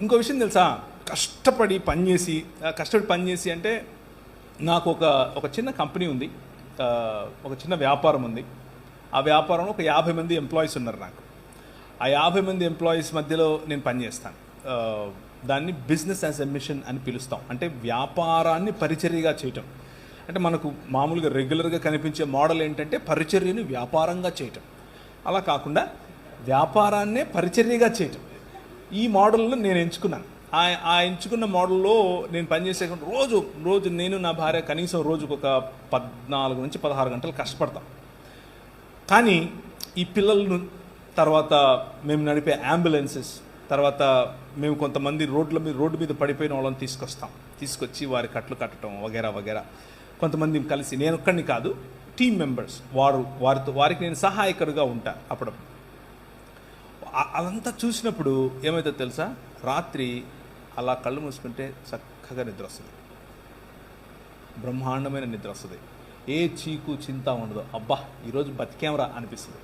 ఇంకో విషయం తెలుసా, కష్టపడి పనిచేసి అంటే నాకు ఒక చిన్న కంపెనీ ఉంది, ఒక చిన్న వ్యాపారం ఉంది. ఆ వ్యాపారంలో ఒక 50 మంది ఎంప్లాయీస్ ఉన్నారు నాకు. ఆ 50 మంది ఎంప్లాయీస్ మధ్యలో నేను పనిచేస్తాను. దాన్ని బిజినెస్ యాజ్ ఎ మిషన్ అని పిలుస్తాం. అంటే వ్యాపారాన్ని పరిచర్యగా చేయటం. అంటే మనకు మామూలుగా రెగ్యులర్గా కనిపించే మోడల్ ఏంటంటే పరిచర్యను వ్యాపారంగా చేయటం. అలా కాకుండా వ్యాపారాన్నే పరిచర్యగా చేయటం. ఈ మోడల్లో నేను ఎంచుకున్నాను. ఆ ఎంచుకున్న మోడల్లో నేను పనిచేసే రోజు నేను నా భార్య కనీసం రోజుకు ఒక 14 నుంచి 16 గంటలు కష్టపడతాం. కానీ ఈ పిల్లలను, తర్వాత మేము నడిపే అంబులెన్సెస్, తర్వాత మేము కొంతమంది రోడ్డు మీద పడిపోయిన వాళ్ళని తీసుకొచ్చి వారి కట్లు కట్టడం వగేరా. కొంతమంది కలిసి, నేను ఒక్కడిని కాదు, టీమ్ మెంబర్స్, వారికి నేను సహాయకుడిగా ఉంటాను. అప్పుడప్పుడు అదంతా చూసినప్పుడు ఏమవుతుందో తెలుసా, రాత్రి అలా కళ్ళు మూసుకుంటే చక్కగా నిద్ర వస్తుంది, బ్రహ్మాండమైన నిద్ర వస్తుంది. ఏ చీకు చింత ఉండదు. అబ్బా ఈరోజు బతికేమరా అనిపిస్తుంది.